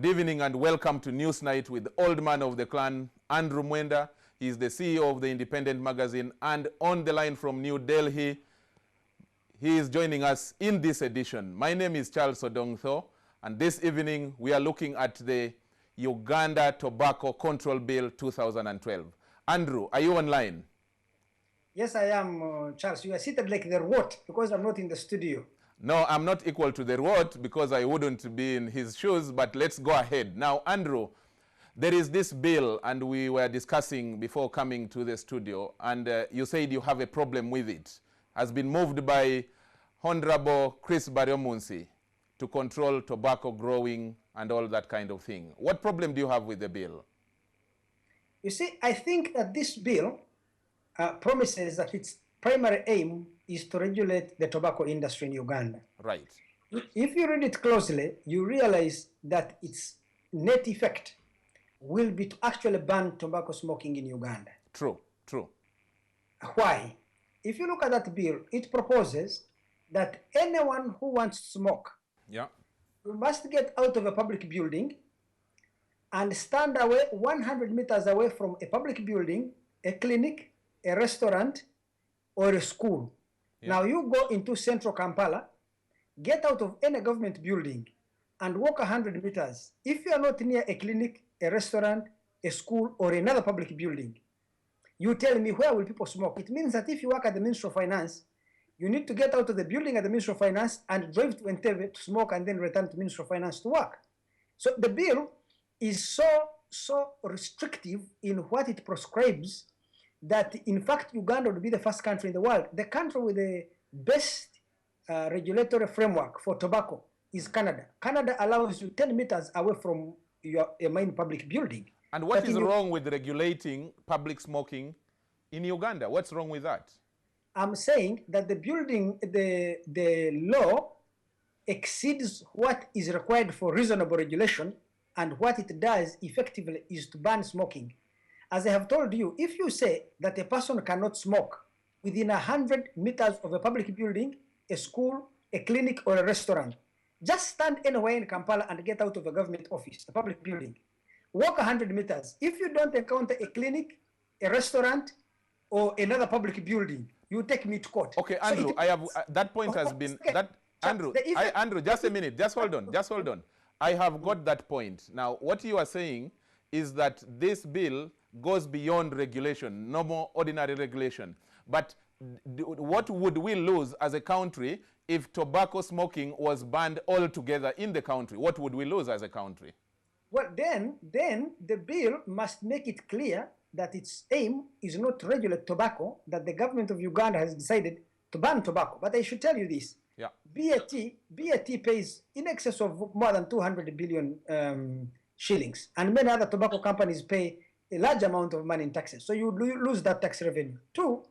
Good evening and welcome to Newsnight with the old man of the clan, Andrew Mwenda. He is the CEO of the Independent magazine, and on the line from New Delhi, he is joining us in this edition. My name is Charles Odongtho, and this evening we are looking at the Uganda Tobacco Control Bill 2012. Andrew, are you online? Yes, I am, Charles. You are seated like the what? Because I'm not in the studio. No, I'm not equal to the what because I wouldn't be in his shoes, but let's go ahead. Now, Andrew, there is this bill, and we were discussing before coming to the studio, and you said you have a problem with it. Has been moved by Honorable Chris Baryomunsi to control tobacco growing and all that kind of thing. What problem do you have with the bill? You see, I think that this bill promises that its primary aim is to regulate the tobacco industry in Uganda. Right. If you read it closely, you realize that its net effect will be to actually ban tobacco smoking in Uganda. True, true. Why? If you look at that bill, it proposes that anyone who wants to smoke, you must get out of a public building and stand away 100 meters away from a public building, a clinic, a restaurant, or a school. Now you go into central Kampala, get out of any government building and walk 100 meters. If you are not near a clinic, a restaurant, a school, or another public building, you tell me where will people smoke. It means that if you work at the Ministry of Finance, you need to get out of the building at the Ministry of Finance and drive to Entebbe to smoke and then return to the Ministry of Finance to work. So the bill is so restrictive in what it prescribes that in fact Uganda would be the first country in the world. The country with the best regulatory framework for tobacco is Canada. Canada allows you 10 meters away from your main public building. And what is wrong with regulating public smoking in Uganda? What's wrong with that? I'm saying that the law exceeds what is required for reasonable regulation, and what it does effectively is to ban smoking. As I have told you, if you say that a person cannot smoke within 100 meters of a public building, a school, a clinic, or a restaurant, just stand anywhere in Kampala and get out of a government office, a public building. Walk 100 meters. If you don't encounter a clinic, a restaurant, or another public building, you take me to court. Okay, Andrew, so that point has been Andrew, just a minute, just hold on. I have got that point. Now, what you are saying is that this bill goes beyond regulation, no more ordinary regulation. But what would we lose as a country if tobacco smoking was banned altogether in the country? What would we lose as a country? Well, then the bill must make it clear that its aim is not to regulate tobacco, that the government of Uganda has decided to ban tobacco. But I should tell you this. BAT pays in excess of more than 200 billion shillings, and many other tobacco companies pay a large amount of money in taxes. So you lose that tax revenue. Two,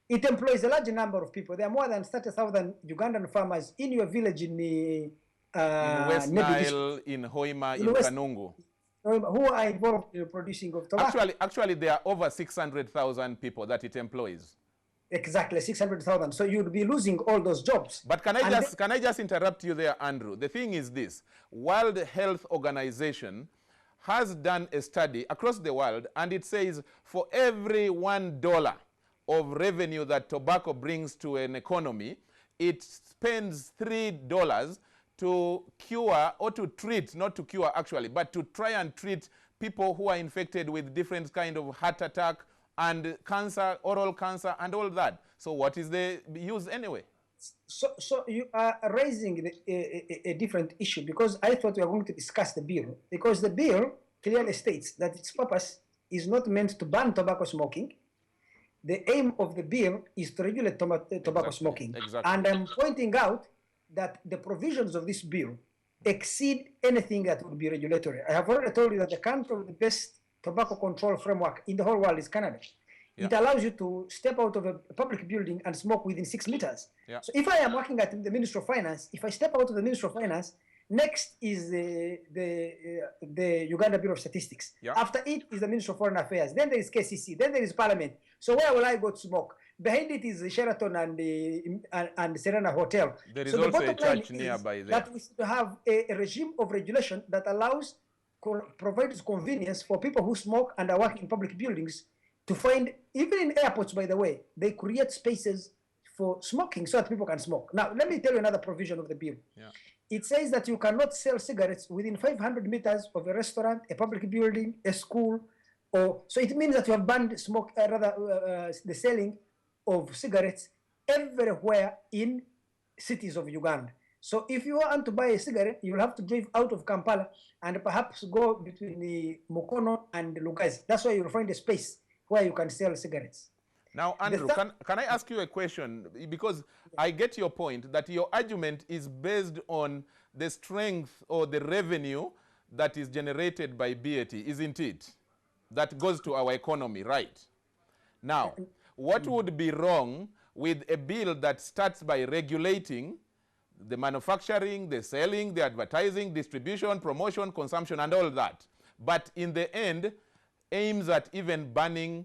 it employs a large number of people. There are more than 30,000 Ugandan farmers in your village in West Nile, in Hoima, in Kanungu, who are involved in producing of tobacco. Actually, there are over 600,000 people that it employs. Exactly, 600,000. So you'd be losing all those jobs. But can I just interrupt you there, Andrew? The thing is this: World Health Organization has done a study across the world, and it says for every $1 of revenue that tobacco brings to an economy, it spends $3 to cure or to treat, not to cure actually, but to try and treat people who are infected with different kind of heart attack and cancer, oral cancer, and all that. So what is the use anyway? So you are raising a different issue, because I thought we were going to discuss the bill, because the bill clearly states that its purpose is not meant to ban tobacco smoking. The aim of the bill is to regulate tobacco smoking. Exactly. And I'm pointing out that the provisions of this bill exceed anything that would be regulatory. I have already told you that the country with the best tobacco control framework in the whole world is Canada. It allows you to step out of a public building and smoke within 6 meters. So if I am working at the Ministry of Finance, if I step out of the Ministry of Finance, next is the Uganda Bureau of Statistics. After it is the Ministry of Foreign Affairs. Then there is KCC. Then there is Parliament. So where will I go to smoke? Behind it is Sheraton and Serena Hotel. There is so also a church nearby there. That we should have a regime of regulation that allows provides convenience for people who smoke and are working in public buildings to find, even in airports, by the way, they create spaces for smoking so that people can smoke. Now, let me tell you another provision of the bill. Yeah. It says that you cannot sell cigarettes within 500 meters of a restaurant, a public building, a school, so it means that you have banned the selling of cigarettes everywhere in cities of Uganda. So if you want to buy a cigarette, you'll have to drive out of Kampala and perhaps go between the Mukono and Lugazi. That's why you'll find a space where you can sell cigarettes. Now, Andrew, can I ask you a question? Because I get your point that your argument is based on the strength or the revenue that is generated by BAT, isn't it? That goes to our economy, right? Now, what would be wrong with a bill that starts by regulating the manufacturing, the selling, the advertising, distribution, promotion, consumption, and all that, but in the end aims at even banning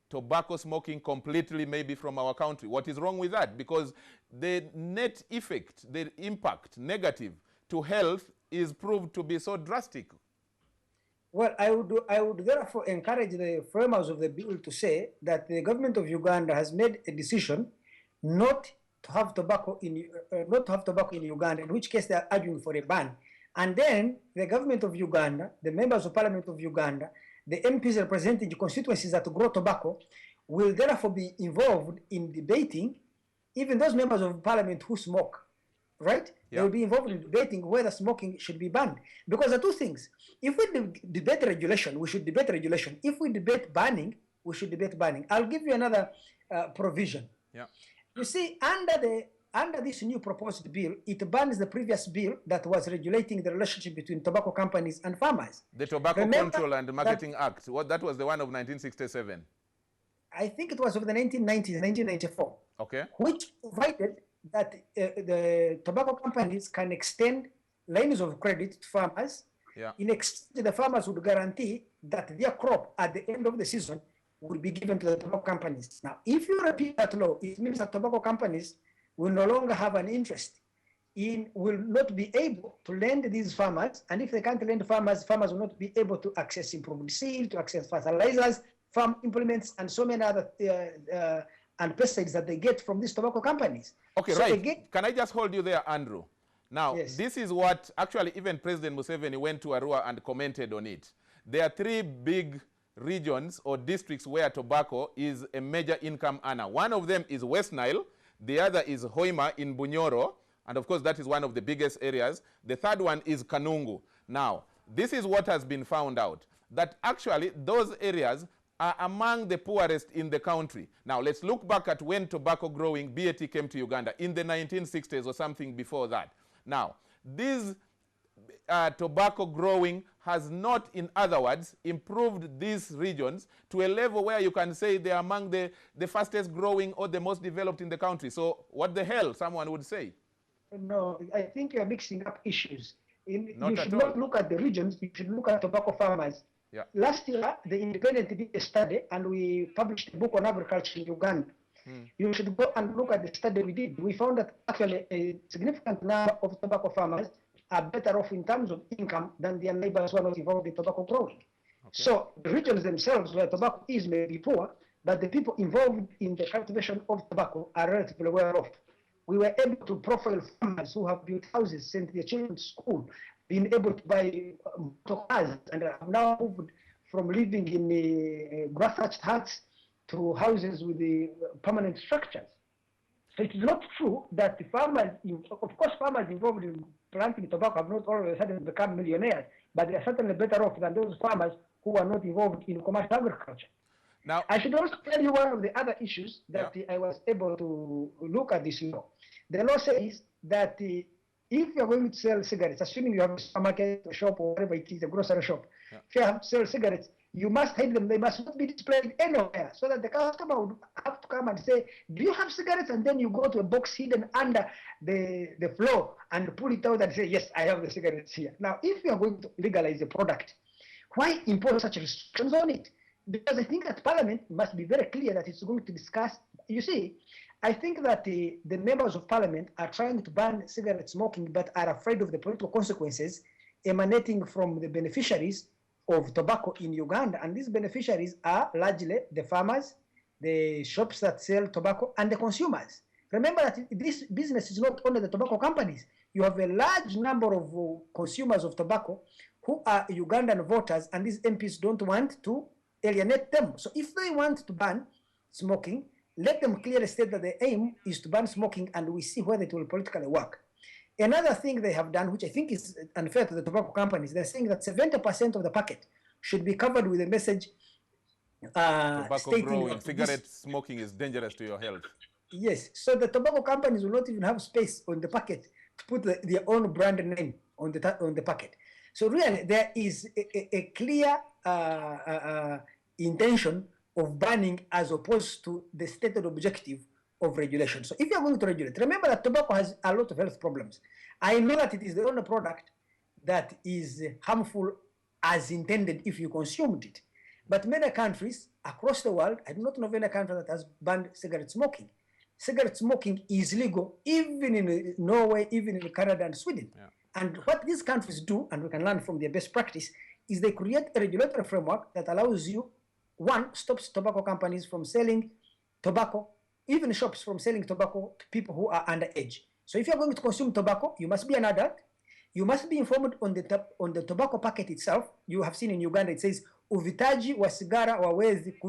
tobacco smoking completely, maybe from our country? What is wrong with that? Because the net effect, the impact, negative to health is proved to be so drastic. Well, I would therefore encourage the framers of the bill to say that the government of Uganda has made a decision not to have tobacco in Uganda, in which case they are arguing for a ban. And then the government of Uganda, the members of parliament of Uganda, the MPs representing the constituencies that grow tobacco will therefore be involved in debating, even those members of parliament who smoke, right? Yeah. They will be involved in debating whether smoking should be banned. Because there are two things. If we debate regulation, we should debate regulation. If we debate banning, we should debate banning. I'll give you another provision. Yeah. You see, under this new proposed bill, it bans the previous bill that was regulating the relationship between tobacco companies and farmers. The Tobacco Control and Marketing Act. That was the one of 1967. I think it was of the 1990s, 1994. Okay. Which provided that the tobacco companies can extend lines of credit to farmers. Yeah. In exchange, the farmers would guarantee that their crop at the end of the season will be given to the tobacco companies. Now, if you repeat that law, it means that tobacco companies will no longer have an interest will not be able to lend these farmers. And if they can't lend farmers, farmers will not be able to access improved seed, to access fertilizers, farm implements, and so many other and pesticides that they get from these tobacco companies. Okay, so right. Again, can I just hold you there, Andrew? Now, yes. This is what actually even President Museveni went to Arua and commented on it. There are three big regions or districts where tobacco is a major income earner. One of them is West Nile. The other is Hoima in Bunyoro. And of course, that is one of the biggest areas. The third one is Kanungu. Now, this is what has been found out, that actually those areas are among the poorest in the country. Now, let's look back at when tobacco growing, BAT, came to Uganda in the 1960s or something before that. Now, this tobacco growing has not, in other words, improved these regions to a level where you can say they are among the fastest growing or the most developed in the country. So what the hell, someone would say? No, I think you're mixing up issues. You should not look at the regions, you should look at tobacco farmers. Yeah. Last year, the Independent did a study, and we published a book on agriculture in Uganda. You should go and look at the study we did. We found that actually a significant number of tobacco farmers are better off in terms of income than their neighbors who are not involved in tobacco growing. Okay. So the regions themselves where tobacco is may be poor, but the people involved in the cultivation of tobacco are relatively well off. We were able to profile farmers who have built houses, sent their children to school, been able to buy cars, and have now moved from living in grass-thatched huts to houses with the permanent structures. So it is not true that the farmers, of course, farmers involved in planting tobacco have not all of a sudden become millionaires, but they are certainly better off than those farmers who are not involved in commercial agriculture. Now, I should also tell you one of the other issues that I was able to look at this law. The law says that if you are going to sell cigarettes, assuming you have a supermarket, a shop, or whatever it is, a grocery shop, if you have to sell cigarettes, you must hide them. They must not be displayed anywhere, so that the customer would have to come and say, do you have cigarettes? And then you go to a box hidden under the floor and pull it out and say, yes, I have the cigarettes here. Now, if you are going to legalize a product, why impose such restrictions on it? Because I think that Parliament must be very clear that it's going to discuss. You see, I think that the members of Parliament are trying to ban cigarette smoking but are afraid of the political consequences emanating from the beneficiaries of tobacco in Uganda, and these beneficiaries are largely the farmers, the shops that sell tobacco, and the consumers. Remember that this business is not only the tobacco companies. You have a large number of consumers of tobacco who are Ugandan voters, and these MPs don't want to alienate them. So if they want to ban smoking, let them clearly state that the aim is to ban smoking, and we see whether it will politically work. Another thing they have done, which I think is unfair to the tobacco companies, they're saying that 70% of the packet should be covered with a message tobacco growing, cigarette smoking is dangerous to your health. Yes, so the tobacco companies will not even have space on the packet to put their own brand name on the packet. So really, there is a clear intention of banning as opposed to the stated objective of regulation. So if you're going to regulate, remember that tobacco has a lot of health problems. I know that it is the only product that is harmful as intended if you consumed it. But many countries across the world, I do not know of any country that has banned cigarette smoking. Cigarette smoking is legal even in Norway, even in Canada and Sweden. Yeah. And what these countries do, and we can learn from their best practice, is they create a regulatory framework that allows you, one, stops tobacco companies from selling tobacco, even shops from selling tobacco to people who are underage. So if you're going to consume tobacco, you must be an adult. You must be informed on the tobacco packet itself. You have seen in Uganda, it says, uvitaji wa sigara wawezi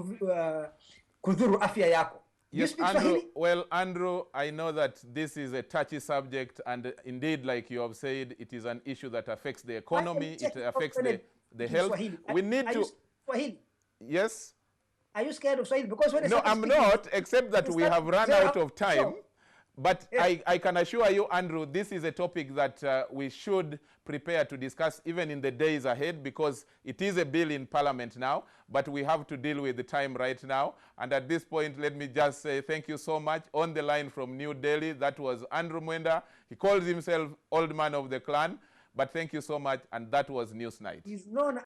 kudhuru afya yako. Yes, Andrew, well, Andrew, I know that this is a touchy subject, and indeed, like you have said, it is an issue that affects the economy, it affects the health. We need to... Swahili. Yes? Are you scared of Swahili? Because when no, I'm not, except that we have run out of time. Sure. But yes. I can assure you, Andrew, this is a topic that we should prepare to discuss even in the days ahead, because it is a bill in Parliament now, but we have to deal with the time right now. And at this point, let me just say thank you so much. On the line from New Delhi, that was Andrew Mwenda. He calls himself Old Man of the Clan, but thank you so much, and that was Newsnight. He's known